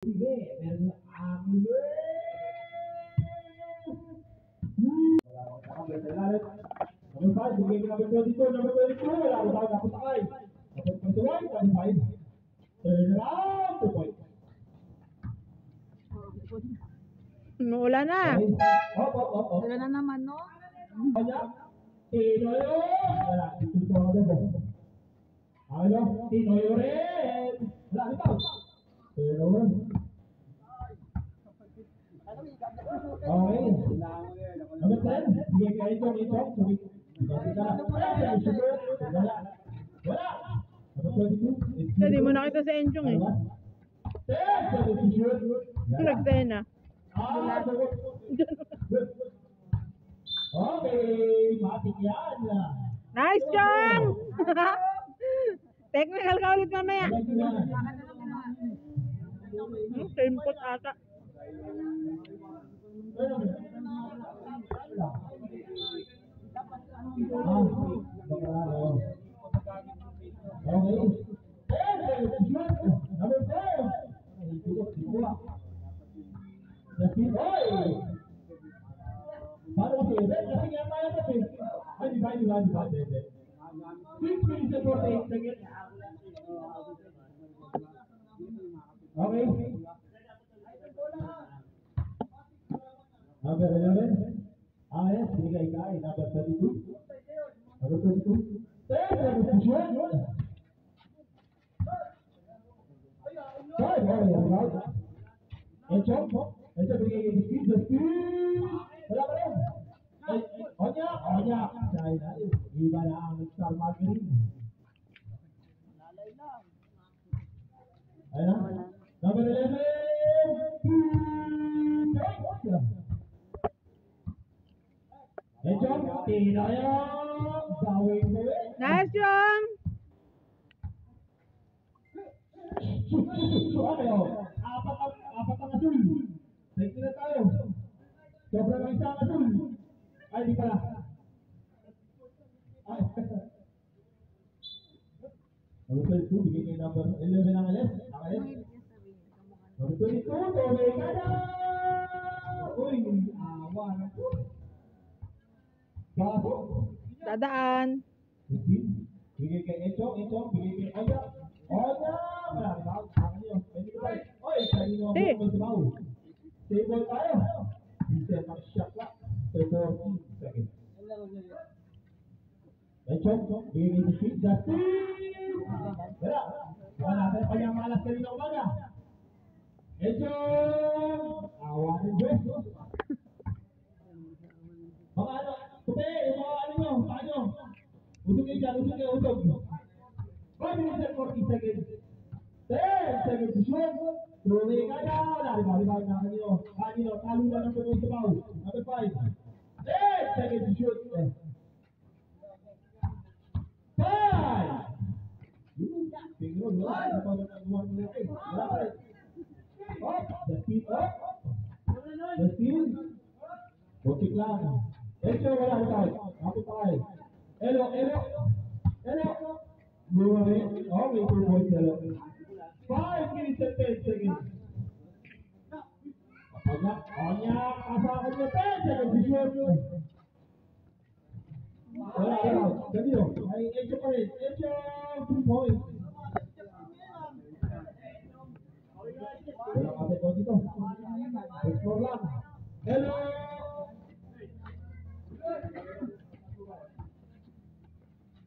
Sige, meron na amin. Number 5, bigay ka number 22, number 22, wala ko tawag ako sakay. Number 21, 25. Turn around, 2 points. Umuulan na. Op. Wala na naman, no? Kanya, Tinoyo. Wala, ito ako doon. Ano? Tinoyo rin. Wala, ito. Turn over. Okay. Number 10, bigay ka ito. Wala. Number 22. Hindi mo nakita sa Enchong eh. Nagsena. Okay, matik yan. Nice, Chong! Technical ka ulit mamaya. Input ata. Okay. Number 11. Yes, binigay ka ay number 32. Number 32. Ito binigay yung speed. Wala pa rin. Onya. Iba na ang star marketing. Ayun na. Number 11. Enchong, Tinoyo. Gawin mo eh. Nice, Chong! Apat ang asul. Take na tayo. Sobrang ang isang asul. Ay, di pala. Ay. Number 22, bigay kayo number 11 ang alis. Ang alis. Number 22, Tomei ka na! Uy, awa na po. Baso. Dadaan. 15, bigay kay Enchong, bigay kay Oya. Oya! Marami ba? Akin yun. Pwede ba? Oy, kanino ang buong magsabaw. Stable tayo. Reset ang shot lang. 14 seconds. Enchong, bigay kay Justin. Wala. Wala natin pa yung malas kanina umaga. Enchong! Awa ng Diyos. Mga ano, tupe, yung mga ano nyo, paano? Usog kayo dyan, usog. 5 minutes and 40 seconds. 10 seconds to shoot. Tuloy ka na. Ribag na kanino. Talo na ng puno sa baw. Number 5. 10 seconds to shoot. 5! Tingnan mo, wala pa ng buwan mo na eh. Wala pa rin. Up, the speed up. The speed. Butik lang. Ito wala tayo. Kapit tayo. Elo. Buwan rin. Oh, may 2 points elo. 5 minutes and 10 seconds. Onya, kasakot mo 10 seconds to shoot. Wala. Ganito. Ay, Encho pa rin. Encho, 2 points. Wala kapit ko dito. Score lang. Hello!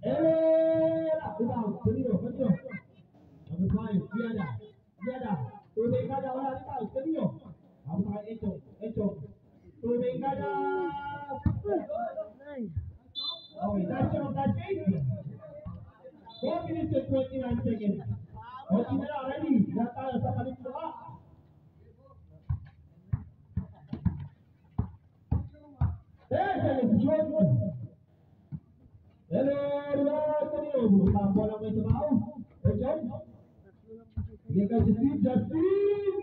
Rebound. Ganito. Number 5. Diada. Tubig ka na. Wala rebound. Ganito. Ako sa kay Encho. Tubig ka na. Okay, that's it. 4 minutes and 29 seconds. Okay na lang, ready. Lahat tayo sa palit mo ka. Hello, tampo lang may sabaw. Enchong. Bigyan ka Justin.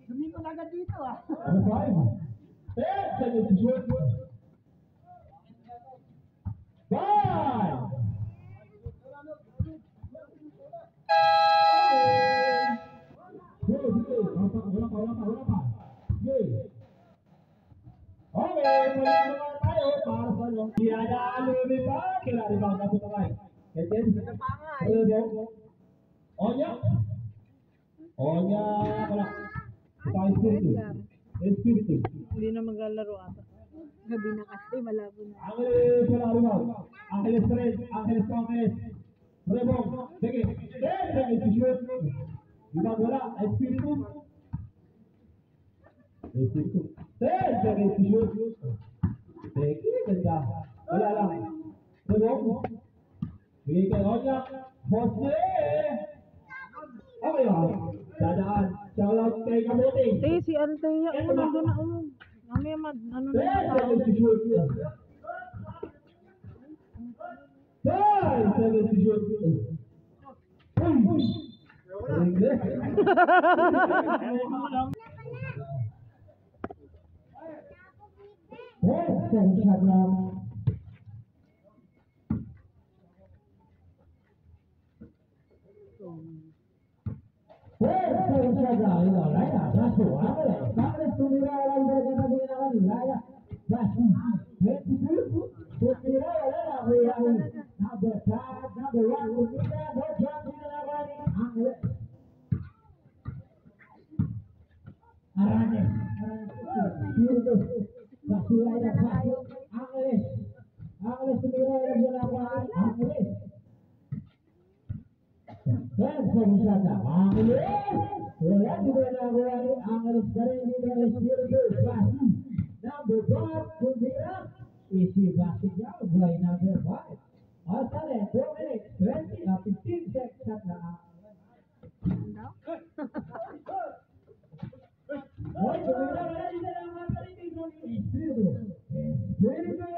Domingo na agad dito ah. Number 5. 10 seconds to shoot. 5! Sige, sige. Wala pa. Sige. Okay, mula naman tayo para sa iyo. Kinadaalunin pa. Kinadaalunin pa. Dapat kamay. Eten? Rebo. Onya. Onya. Wala. Ito ang espiritu. Espiritu. Hindi na maglalaro ata. Gabi na kasi, malabo na. Angeles wala ribaw. Angeles Red. Angeles Angeles. Rebo. Sige. Sige, shoot. Ibang wala. Espiritu. Espiritu. Sige, shoot. Sige, ganda. Wala lang. Rebo. Bigay kay Onya. Jose. Okay ba? Dadaan. Shout out kay Kabuti. Te, si Althea. Oo, nandun na. Oo. Mamaya ano na yung tao. Sige, shoot. Sige, shoot. Uy! English. Shot lang. Shot lang. Ito, Raya. Baso. Angeles tumira lang sa katabi na kanila. Raya. Baso. 22. Tumira wala na. Raya. Number 5. Number 1. Tumira. No jump in na kani. Angeles. Arane. Baso Raya. Baso. Angeles. Angeles tumira lang sa kani. Angeles. Shot. Angeles. Wala dito na wala Angeles dari dari Espiritu Basi. Number 5 tumira. Isi Basi jauh mulai number 5. Asal 2 minutes 15 seconds shot na. Hoy, tumira wala dito na mga dito Espiritu. Espiritu.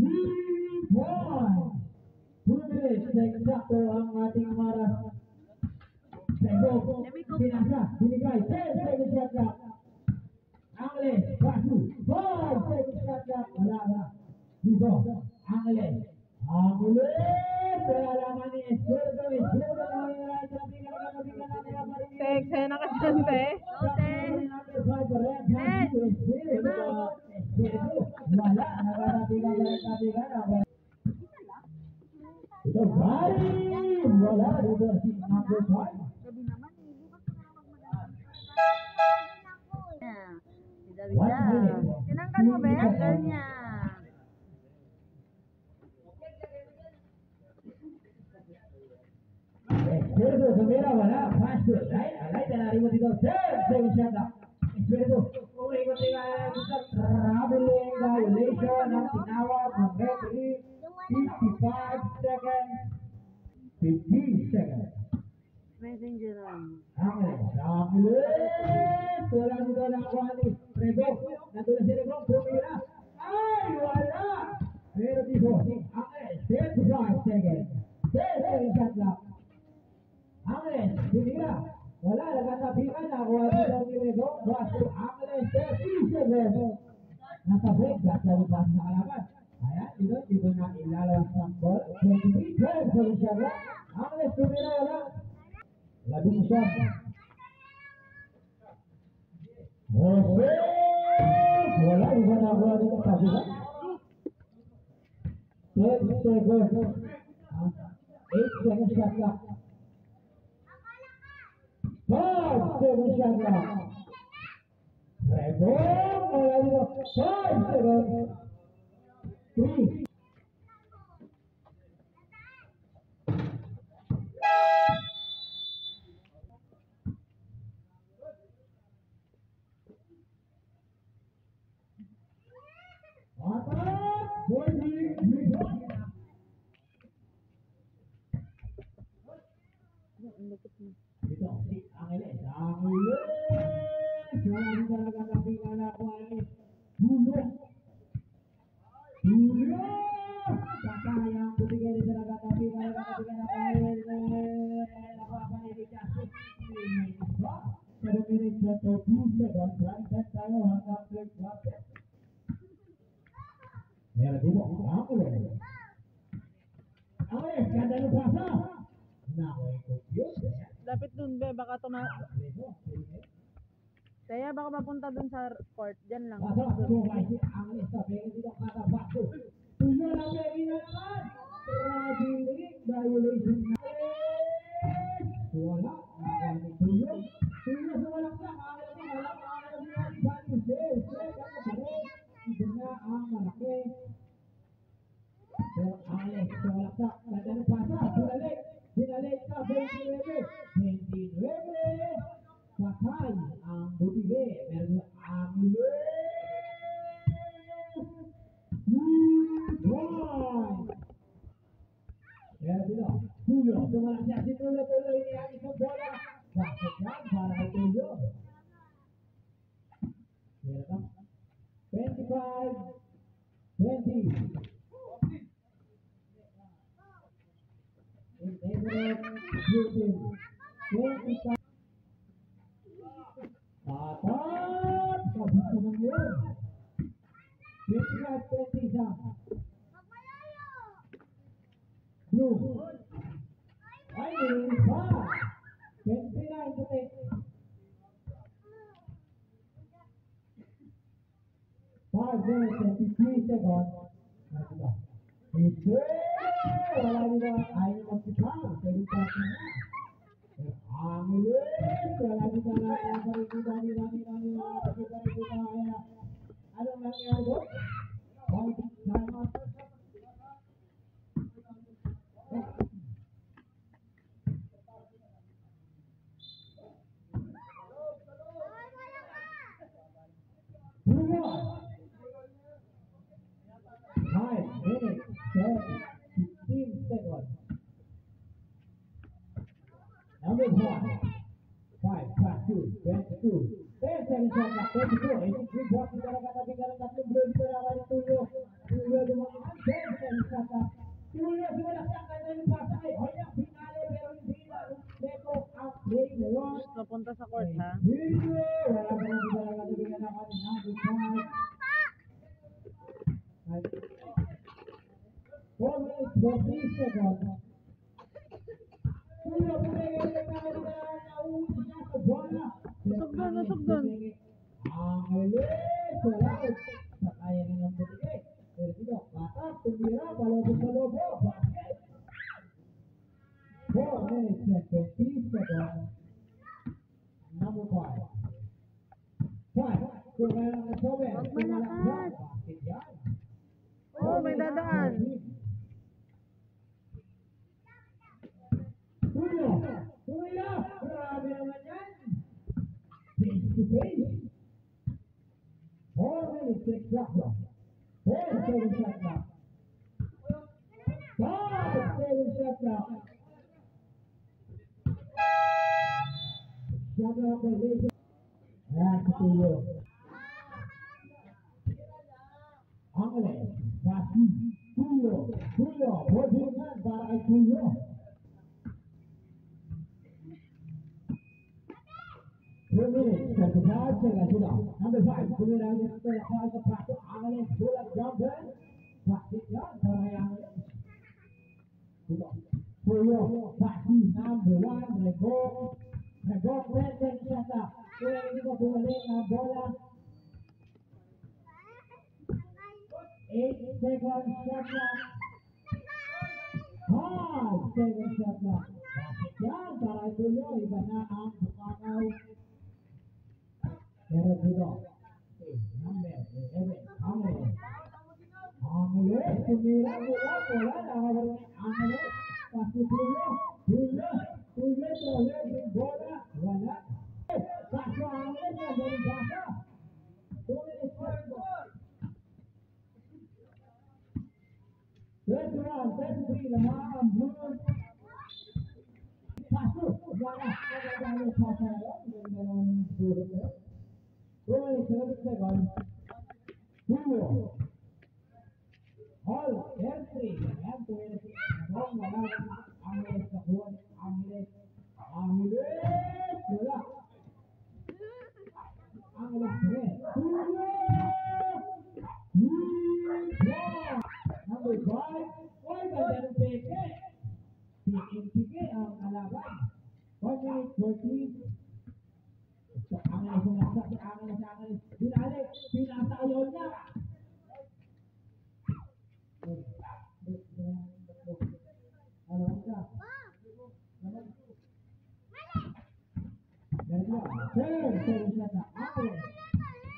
3 points. 2 minutes eksakto ang ating maras. Sego, pinasa, binigay, 10 seconds shot clock. Angeles, Basu, 5 seconds shot clock. Wala. Dito, Angeles. Wala naman ni Espiritu. Espiritu na yung tabigan natin. Te, eksena na kasi yan, te. Number 5, red, Espiritu. Wala, nakatabigan na yung tabigan. Ito, bali! Wala, dito si number 5. Gabi naman, bukas na magmadali. Tinanggal mo ba? Tinanggal niya. Espiritu, tumira, wala. Pasto, right? Alay, tanari mo dito. Second shot na. Espiritu, umikot nga dito. Traveling violation ng tinawag ng referee. 55 seconds. 50 seconds. Messenger lang. Angeles. Wala dito na ako ni Rebo. Natulad si Rebo. Tumira. Ay, wala. Pero dito, si Angeles. 35 seconds. 10 shot lang. Angeles, tumira. Wala, nagkatabihan na. Wala dito ni Rebo. Baso, Angeles. 30 seconds. Nasa break. Gata pa sa kalaban. Ayan, dito na ilalabas ng ball. 23-12 siya lang. Angeles, tumira, wala. Labing siya. Jose! Wala, iba na wala dito sabi ba? 10 seconds. 8 seconds shot clock. 5 seconds shot clock. Rebo! Wala dito. 5 seconds. 3. Ito, si Angeles. Angeles! Wala dito nagkakabihan na ako, Angeles. Dulo! Kakayang bumigay dito nagkakabihan na Angeles. Napapanibigyan. 7 minutes na to 2 seconds. Right set tayo hanggang break water. Meron dito, Angeles. Angeles! Angeles, ganda ng pasa. Nako, confused. Lapit dun, be. Baka Kaya baka mapunta dun sa court. Diyan lang. Pasok, sumay si Angeles sa pwede dito katabato. Tuyo na pwede na naman. Traveling violation na. Wala. Tuyo. Tuyo sa walang sa. Angeles na Angeles na ang malaki. Pero Angeles sa walang sa. Ganda ng pasa. Binalik sa 29. 29. Patay ang butige. Meron ang meron dito. Tuyo. Tumalak siya. Tuloy niya ang isang bola. Bakit yan? Para kay Tuyo. Meron ka. 25. 20. Everett shooting. 25. Atat! Kabis naman yun. 25-20 siya. Blue. Ay, nilinis pa. 29 puti. 5 minutes and 53 seconds. Ito! Wala nila. Ayaw magsipang. Pwede pa siya. Angeles, wala dito na ang parikutan nila. Anong nangyari doon? Five minutes, 15 seconds. Number 1, 5-2, 22. 10 seconds on the 22. 83 blocks kita katabi dalam satu belum terawal Tuyo. Tuyo dumaan 10 seconds on Tuyo sudah sakit dari pasai. Banyak finale pero hindi na Leko out play ngayon. Napunta sa court, ha? Tuyo wala pa rin dalam katabi dalam number 5. 4 minutes 40 seconds. Usog doon. Angeles, wala. Sakaya rin ang buti. Pero dito, batak, tumira, palobo. Basket. 4 minutes and 20 seconds. Number 5. 5. Kung kaya lang nasobe. Magmalakas. Basket yan. Oo, may dadaan. Tuyo! Grabe naman yan! Face to face! 4 minutes, 6 shot clock. 4-7 shot clock. 5-7 shot clock. Shot clock position. Ayan si Tuyo. Angeles, Basi, Tuyo, bodingan para kay Tuyo. Minutes, 35 seconds sudah. Number 5, kemudian kita lakukan ke pasuk Angeles bola jumper. Basket yan, para Angeles. Sudah. Tuyo, Basi, number 1, regok, 10 shot. Kemudian kita bumalik ang bola. 8 seconds shot clock. 5 seconds shot clock. Basket yan, para Tuyo, iba na ang Bukakaw. Pero dito, number 11, Angeles. Angeles, tumira mula, wala, nakagawa ni Angeles. Kasi Tuyo, tolek yung bola, wala. Kaso Angeles, nagaling basa. 2 minutes, 33 lamang ang Blues. Kaso, wala, nagagaling basa yun, yung dalawang Blues yun. 7 seconds. Tuyo. All entry. Ayan, tuwing wala. Angeles sa buwan. Angeles. Wala. Angeles rin. Tuyo. Number 5. Why ba ganun peke? Sige ang kalaban. 1 minute 40. Angin sumasa, angin. Binalik, pinasa ayaw niya. Ano ka? Sir, siya na.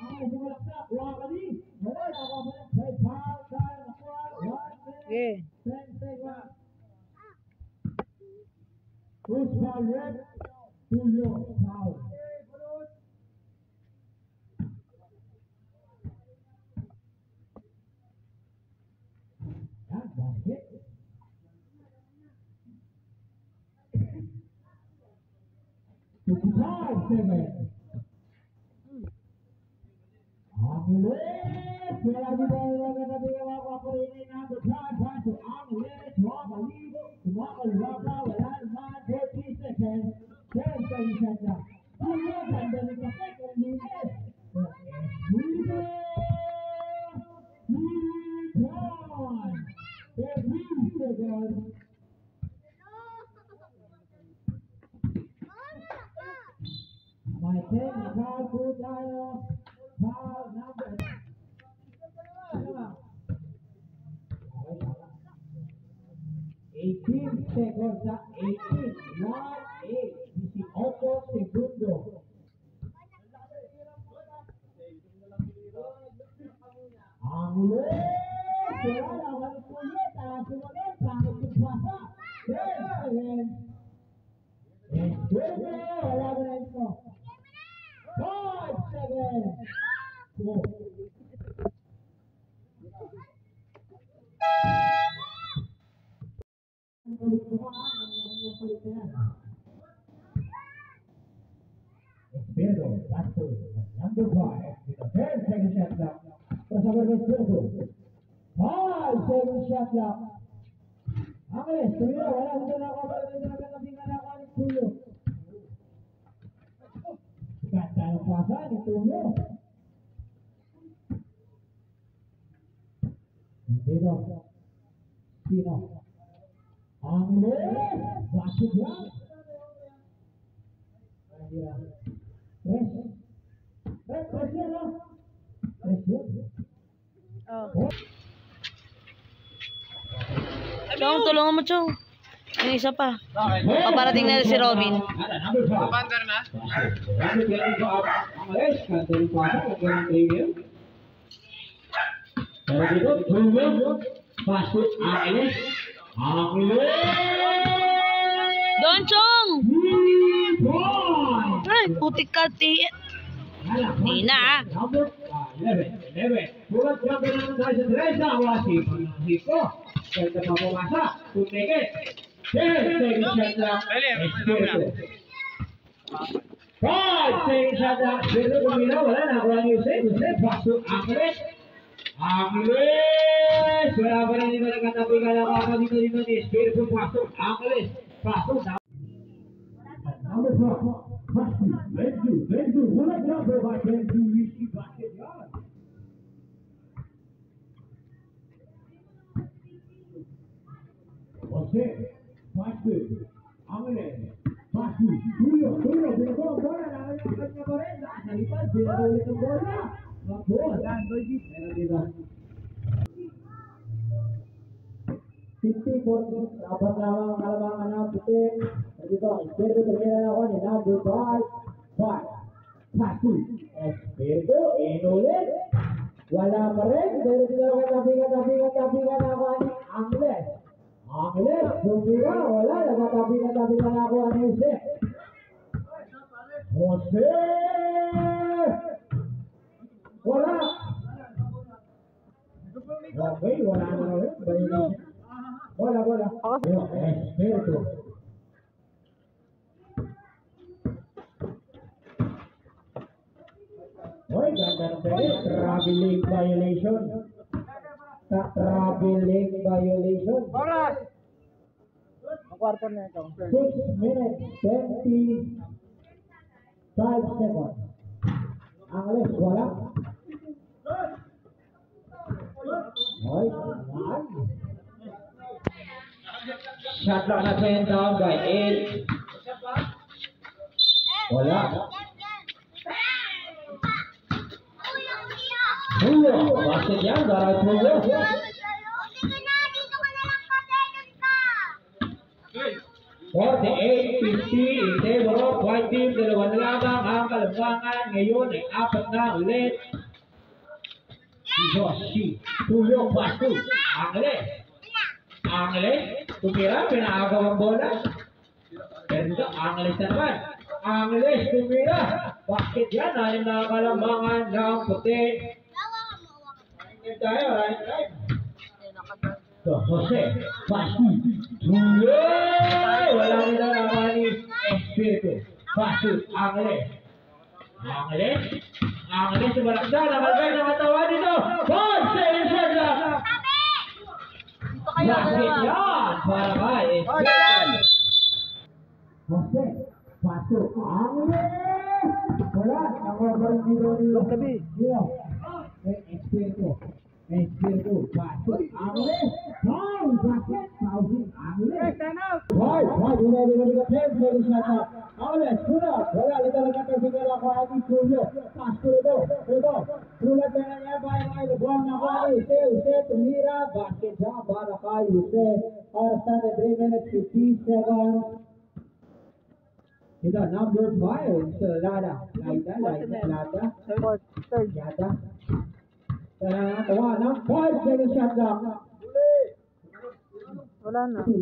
Angin sumalaksak. Wala ka di. Wala ka ba? Hey, foul, time, nakuha. 1 minute. 10 seconds. Who's foul red? Julio, foul. Yan, basket. Five seconds. Angeles, wala di ba yung nagkatabi ka pa rin na between pass to Angeles, Wabali, Wabala, wala naman, 40 seconds, 10 seconds na. Julio, ganda ni Kapek, ang linis. Julio, 3 seconds. May 10 na foul po tayo. Foul number. 18 seconds sa 18. 18 segundo. Ang ulit. Wala, walang pulit. Sumunod, pangit yung puwasa. 10 seconds. Wala ba na ito? 5 seconds. Espero, pasto, number 5, with a 10-second shot clock. Pasabar ng Espero. 5-second shot clock. Angeles, tumira, wala ko na ako para na nagkakabingan ako ng tulo. Ganda ng pasa ni Tulo. Sino? Angeles! Bakit yan? Press yan, no? Press yan. Chong, tulungan mo, Chong. Yung isa pa. Paparating na si Robin. Pabandar na? Don, Chong! Ay, putik ka, ti. Di na, ah. 11. Bulat ka ba naman tayo sa Teresa? Wala si Francisco. Kaya pa pumasa. Tumigit. 10 seconds shot lang. 5 seconds shot lang. Pero kumina, wala na. Wala yung save. Pasok Angeles. Angeles! Wala pa rin dito nagkatabi ka lang ako dito ni Espiritu. Pasok Angeles. Pasok na. Number 4. Let's do. Wala number 5. Let's do. Risky basket yard. Jose, pasu, Angeles, pasu, Julio, binabong bola, nakanya ang kanya pa rin, nakalipas, binabong ulit ang bola, mag-goal, meron dito. 50-40, dapat lamang ang kalabangan na puti, dito, Espiritu terkira ako ni number 5, pasu, Espiritu, inulit, wala pa rin, pero sila katabi ako ni Angeles. Angeles, Jumira, wala, nagkatabi na ako ang Jose. Wala. Okay, wala na rin. Wala. Espiritu. Hoy, ganda ng pwede. Traveling violation. Oras! Ang kwarto na ito. 6 minutes, 25 seconds. Angeles, wala. Hoy, Shot clock na 10 down by 8. Wala. Tuyo. Basket yan. Darang tuyo. 48-50 in favor of white team. Dalawang lamang ang kalambangan. Ngayon ay 4 na ulit. Si Tuyo, pasu. Angeles. Tumira, pinaagaw ang bola. Pero dito, Angeles na naman. Angeles, tumira. Bakit yan? Anim na kalambangan ng puti. Right tayo, right time. So, Jose, pasu. Tuyo! Wala nila naman ni Espiritu. Pasu, Angeles. Angeles, sumalakda. Nakalagay ng katawan dito. Ball, save shot lang. Bakit yan? Para kay Espiritu. Jose, pasu, Angeles. Wala, nakabalik dito nila. Espiritu. Pasu, Angeles. Ball, bakit? Pasu, Angeles. Why, you know, the players may be shut up. Angeles, put up. Wala, ito lang natin sigara ko ang Tuyo. Pasu ito. Sulat na niya, bye, LeBron na kay Jose, tumira. Bakit siya? Para kay Jose. Or started 3 minutes 50 seconds. Ito, number 5. So, Lada. Yada. Tawa ng 5 second shot lang. Wala na. Okay,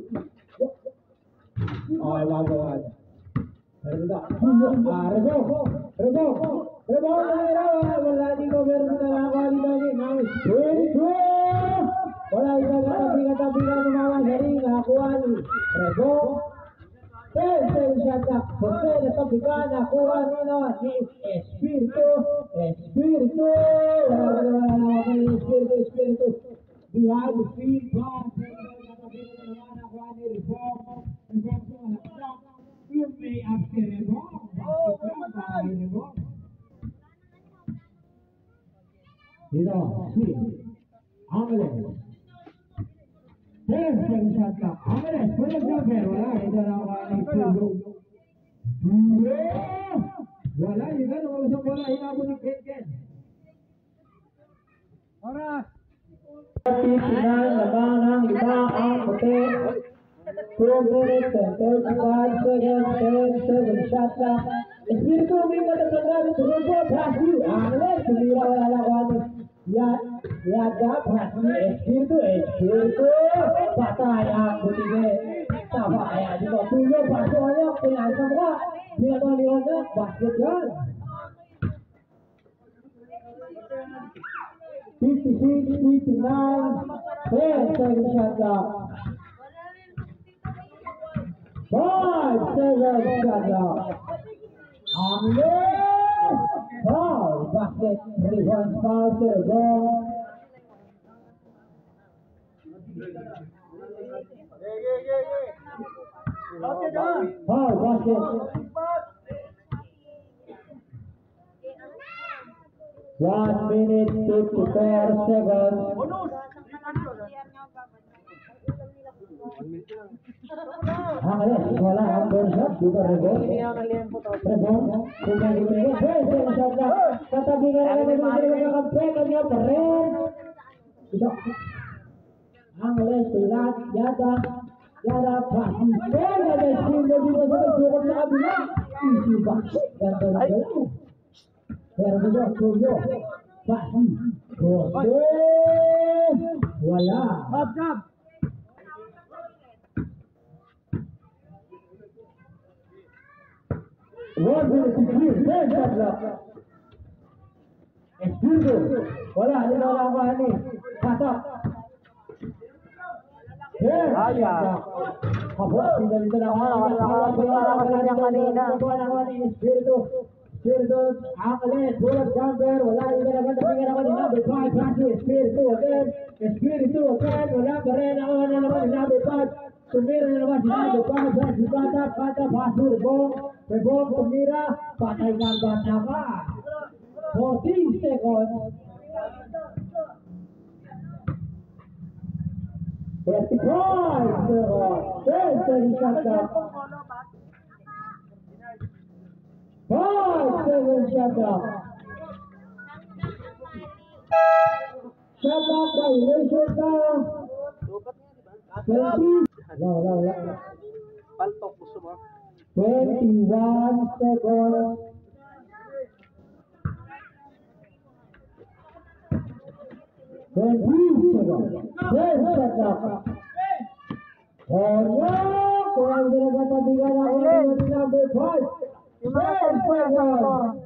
wag. Rebo, wala dito, meron na nakakali lagi. Wala ito, katabi ka tumawa, sari, nakakuha ni Rebo. 10 second shot lang. Jose, natabi ka, nakuha nino ni Espiritu. Wala ni Espiritu. Behind the field, ball. You may after a ball. Dito, si Angeles. 10 second shot lang. Angeles, pwede jumper. Wala, ito na ako ni Tuyo. Wala, ito na ako sa bola. Hinabot ni Ken. Oras. Final laban ng iba ang puti. 2 minutes and 35 seconds. 10 second shot lang. Espiritu may matapagawin. Tuloy po, Brasil. Angeles, tumira wala laban. Yada, Brasil. Espiritu. Patay ang puti. Tama kaya dito. Tuyo, Brasil. Pinasa mo ka. Pinataliwan na. Basket yan. 56-59, 10 second shot clock. 5 second shot clock. Angeles! Foul, basket, rebound foul, ball. Foul, basket. 1 minute 54 seconds. Angeles, wala ang ball shot. Dito Rebo. Katabi ka na kampe. Kanya pa rin. Ito. Angeles, tulat. Yada, pasi. Pega na sino dito sa sukot na kabila. Easy basket. Ganda na galaw. Pero dito, Tuyo. Pasi. Jose. Wala. Up. Espiritu, wala, hindi na wala ang ni Patak. Kapos, hindi na wala kanina. Espiritu, Angeles, bullet jumper, wala, hindi na naman ako ni number 5, Pasu, Espiritu again, wala pa rin ako na naman ni number 5. Tumira na naman si number 5, si Patak, Pasu, Rebong, tumira, patay ng bata ka. 14 seconds. 35 seconds. 10 seconds shot clock. 5 seconds shot clock. Shot clock violation tayo. 20. Wala. Paltok, gusto mo? 21 seconds. 20 seconds. 10 shot clock. Kurang ginagatabigan ako ng number 5. Yung mga 10 seconds.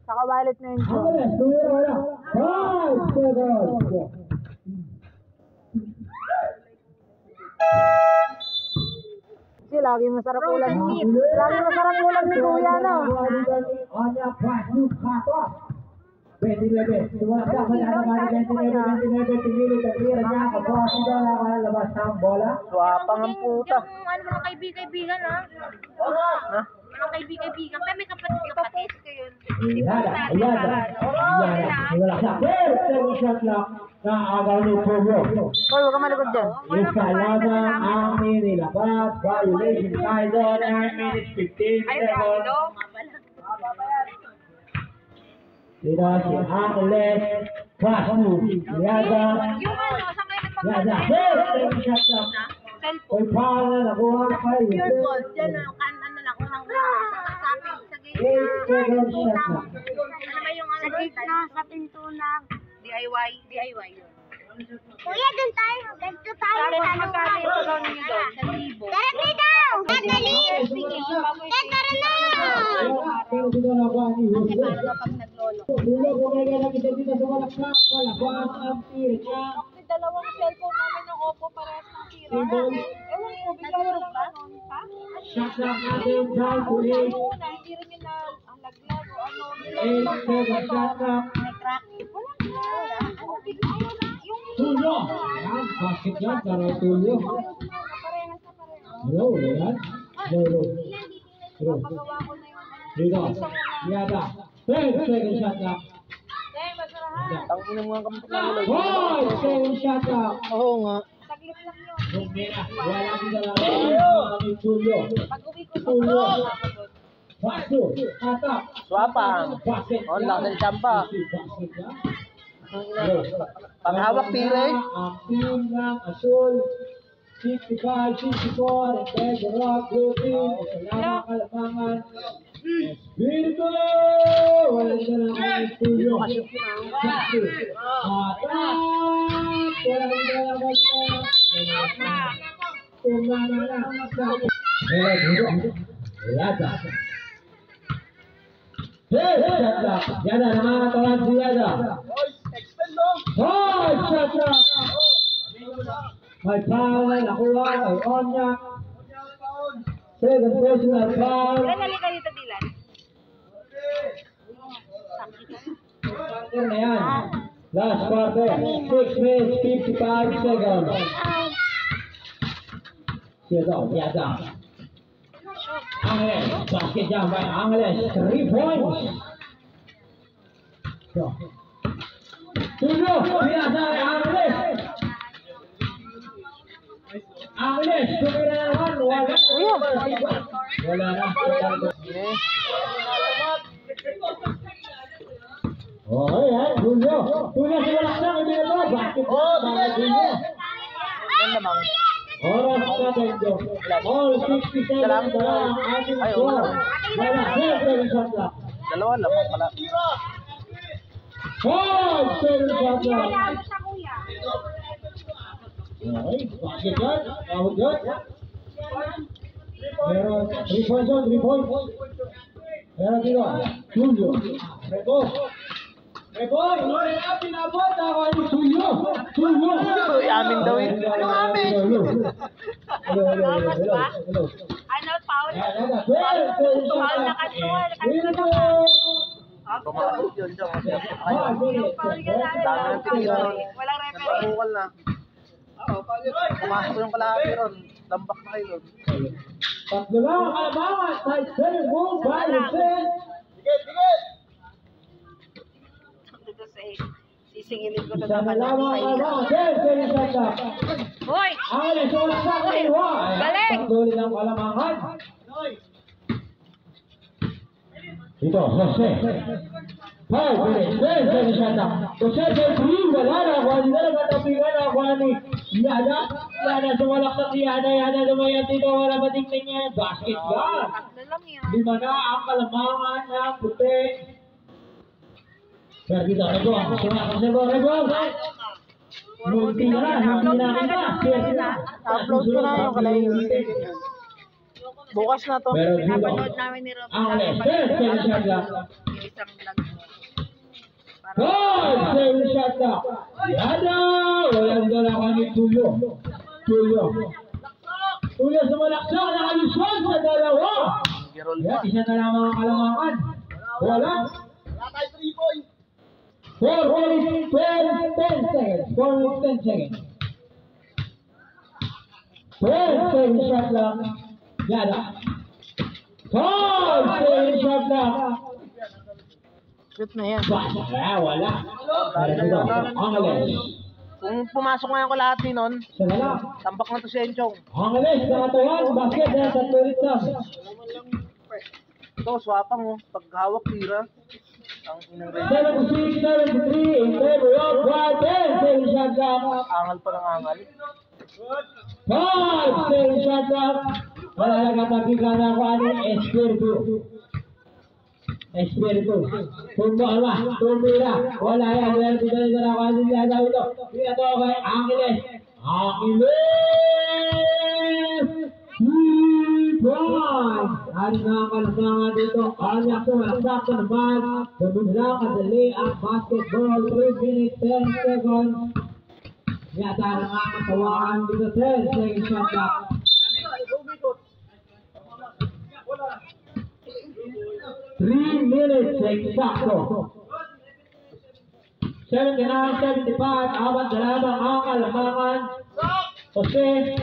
Saka wallet na yun. Angeles, tumira. 5 seconds. Kasi lagi masarap ulam. Lagi masarap ulam si Kuya, no? Anya Pasuk Kato. 29. Semua tak menangani 29. Tinggi terkiranya kepuas itu lawan lepas sang bola. Swapang ang puta. Yung ano, mga kaibigan, ha? Mga kaibigan. Kaya may kapatid ko yun. Wala sa shot clock na agaw ni Pugo. Hoy, huwag ka malikod dyan. Isalama ang nilabas. Violation tayo 9 minutes 15 seconds. Dito si Angeles Pasuk. Liaga. Yung ano, saan kayo Liaga. nagpapagod? Shot clock. Cellphone. Oy, paano nakuha kayo? Pure gold. Diyan na, ano lang, unang-unang sa gitna. 8 seconds shot clock. Ano ba yung ano? Sa gitna, sa pinto ng DIY yun. Kuya, dun tayo. Ganito tayo. Magkano yung tulong niyo doon? 1,000. Tara dito! Dadali! Tara na! Pero dito na ba ni Jose? Pag naglolo. Dulo ko kaya lang isa dito sa walaksak. Palabas ang tira niya. Dalawang cellphone namin ng Oppo parehas ng sira. Ewan ko, bigla na lang ano, ha? shot clock natin dyan to eight. Una, hindi rin yun na ang laglag o ano. 8 seconds shot clock. Tulyo. Yan, basket yan. Para tulyo. Hello, yan. Hello. Dito. Liada. 10 seconds shot clock. Tangin mo ang kampit ng ulo. 5 seconds shot clock. Oo nga. Bumira. Wala kita lang. Tulyo. Tulyo. Pasok. Atak. Swapang. Basket. Oh, lakas ng champa. Basket yan. Panghawak pire. Ang team ng Asul, 65, 64, and then the Rock Blue Team, Salamat Kalamangan, Espiritu! Wala siya lang ang studio. Atak! Wala siya lang ang studio. Tumama na. Wala dito. Wala ta. Hey, shot clock. Yan na, namamatawa si Yada. Oh, shot clock. May foul na nakuha kay Onya. Second personal foul. Halika dito, Dylan. Quarter na yan. Last quarter. 6 minutes, 55 seconds. Yada. Angeles, basket jam by Angeles, 3 points. Tulyo, pinasa kay Angeles. Angeles, tumira na naman. Wala na. Okay, Tulyo. Tulyo si Walaksak, hindi na ba? Basket Tulyo. Yan namang. Oras natin dyan. All 60 seconds na ang ating score. Wala, 7 shot clock. Dalawa lamang pala. 5 seconds shot clock. Okay, basket yan. Tawag yan. Meron 3 points on, 3 points. Meron dito. Tulyo. Rebo. Pinabot ako ni Tulyo. Uy, amin daw eh. Ano amin? Hello. Ano, Paul? Foul na kasuwa. Pumakot yun dyan. Paul ka na. Dami ng tinigaron. Walang referee. Bukal na. Pumasok yung kalahati ron. Lambak na kayo ron. Tatlo lang ang kalabangan. Side center goal by the set. Dito si Singilin ko na Isa na naman. lamang ang mga seven shot na. Hoy! Angeles, sumalaksak ng iwa. Galing! Pagduli ng kalamangan. Ito, Jose. 5 minutes, seven shot na. Jose, 3, wala na. Wala na, nagkatapigan na. Wala ni Yana. Yana, sumalaksak si Yana. Yana, lumayan dito. Wala matingnan niya. Basket yan. Tatlo lang yan. 5 na ang kalamangan ng puti. Pero dito, Rebon. Rebon. Munti na, hindi na kita. Upload ko na yung kalahimik. Bukas na to. Pero dito, Napanood namin ni Rob. ang seven shot lang. Yung isang vlog mo. God, seven shot lang. Yana! Walang dalawa ni Tuyo. Tuyo sumalaksak, nakaluswan sa dalawa. Yan, isa na lamang ang kalamangan. Wala. 4 minutes, 10 seconds. 4 minutes, 10 seconds. 12 shot lang. Yana. 7 shot lang. Shoot na yan. Wala. Pero dito, Angeles. Kung pumasok nga yung kalahati nun, Isa na lang. tambak na to si Enchong. Angeles, nakatuwan. Basket na sa tulit lang. Ito, swapang oh. Pag hawak, tira. Ang inang rin. 76, 73, in favor of Guarden. 7 shot lang. Angal pa ng angal. 7 shot lang. Wala na katapigan na ako ano, Espiritu. Tumira. Wala yan. Wala dito na ako ano, nila ito. Ito kay Angeles. Hari na kalamangan dito. Alyak sumalaksak na naman. Dumula kadali ang basketball. 3 minutes, 10 seconds. Yata na nga katawaan dito. 10 second shot clock. 3 minutes eksakto. 79-75. Apat na lamang ang kalamangan. Jose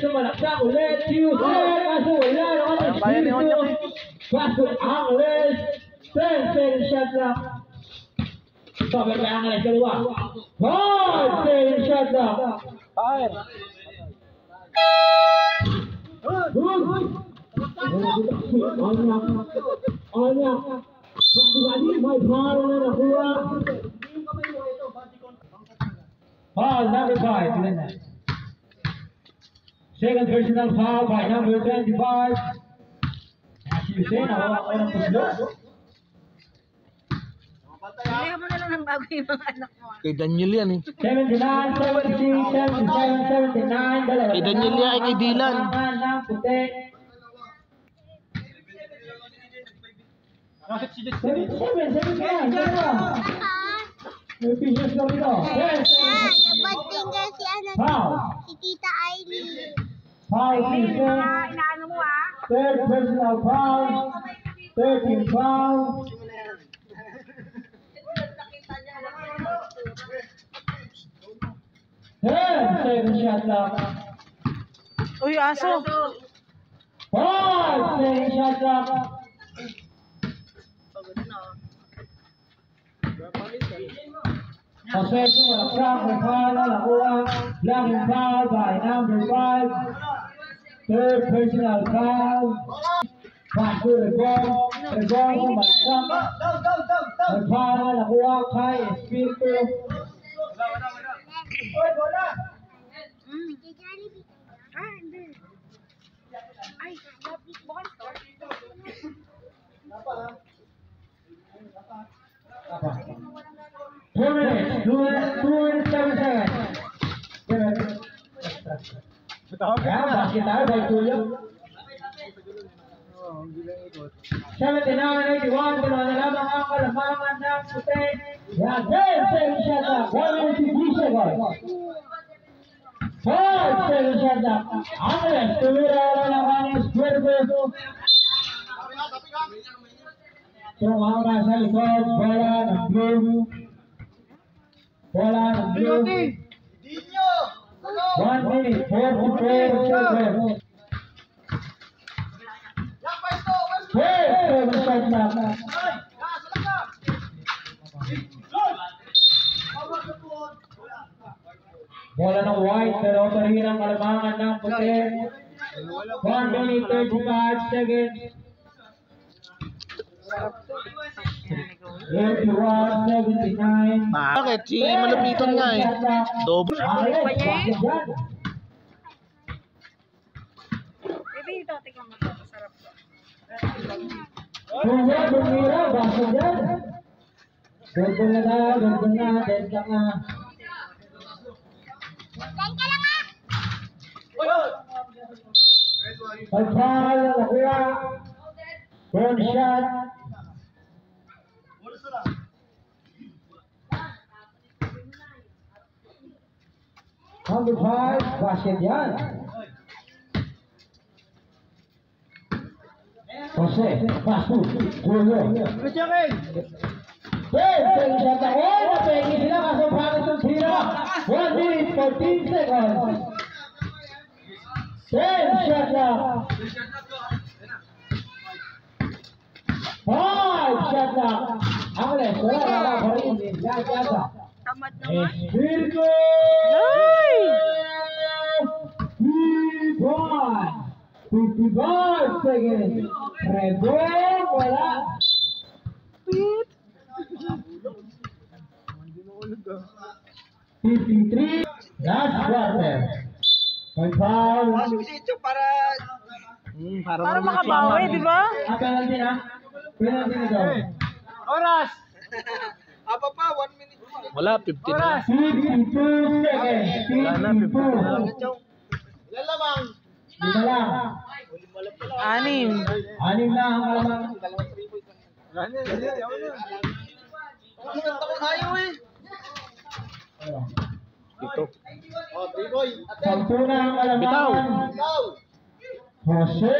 sumalaksak ulit. Kaso wala naman ang Espiritu. Kaso Angeles. 10 second shot clock. Cover kay Angeles dalawa. 5 second shot clock. Fire! Good. Anya. Pagkakali, may foul na nakuha. Foul number 5. Ilan na? Second personal foul by number 25. As you say, nakuha ko ng puslo. Kaya mo na lang ng bago yung mga anak mo. Kay Daniel yan eh. 79, 76, 77, 79. Dalawa. Kay Daniel yan, kay Dylan. Ng puti. 77, 79. Dalawa. May pieces na rito. Yes. Nabating ka si ano, Foul. si Tita Aileen. Foul season. Inaano mo ah? Third personal foul. 13 foul. Second shot lang. Uy, aso! 5 second shot lang. Possession of a crowd with foul on the blocking foul by number 5. Third personal foul. Back to the ball. The ball from Malaksak. The foul nakuha kay Espiritu. Si Jollibee. Hindi. Ay, lapit bukas to. 2 minutes, 2 and 7 seconds. Yeah, basket tayo by Tulio. 79-81, dalawa na lamang ang kalamangan ng puti. Yan, 10 second shot up, 1 minute 3 seconds. 5 second shot up. Angeles, tumira na naman yung Espiritu. Tumawra sa likod, bola ng blue. Bola ng blue. 1 minute, 44 seconds. 12 shot clock. Bola ng white, pero parin ang kalamangan ng puti. 1 minute 35 seconds. 81-79. Bakit? Si Malupiton nga eh. Double. Baby, ito, tingnan mo ito. Masarap to. Kung yan, bumira, basa dyan. Gagawin na, dead ka nga. Kain ka lang ah! Pagpahal na nakuha. One shot. Number 5, basket yan. Jose, pass to Julio. Second shot na napegi sila kaso pangit yung tira. 1 minute 14 seconds. 10 shot na. 5 shot na. Angles, wala pa rin. Yasa. Tamad naman. Espiritu. Rebound. 55 seconds. Rebound, wala. 53. Last quarter. Foul. Para makabawi, di ba? Penalty na. Penalty na daw. Wala, 50 na. 52 seconds. Wala na, 50 na. 52. Dito lang. 6. 6 na ang kalamang. Ito. 10 na ang kalamangan. Jose!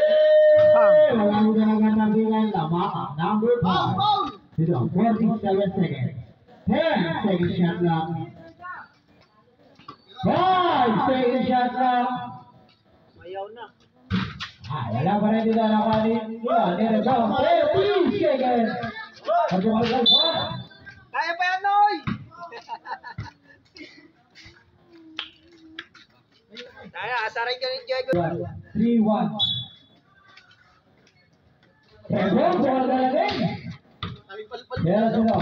Walang ganagan na bilang lamang. Number 5. Dito, 47 seconds. 10 second shot lang. 5 second shot lang. Wala pa rin dito nakalit. Nire down. 30 seconds. Pagkakalgal pa. Kaya pa yan, Noy! Kaya, asaray ka rin, Diego. 3-1. Sebon, bola galagin. Pero sino?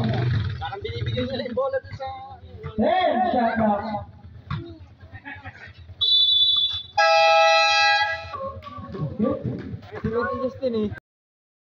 Parang binibigyan nila yung bola doon sa... 10 shot lang. Justin eh.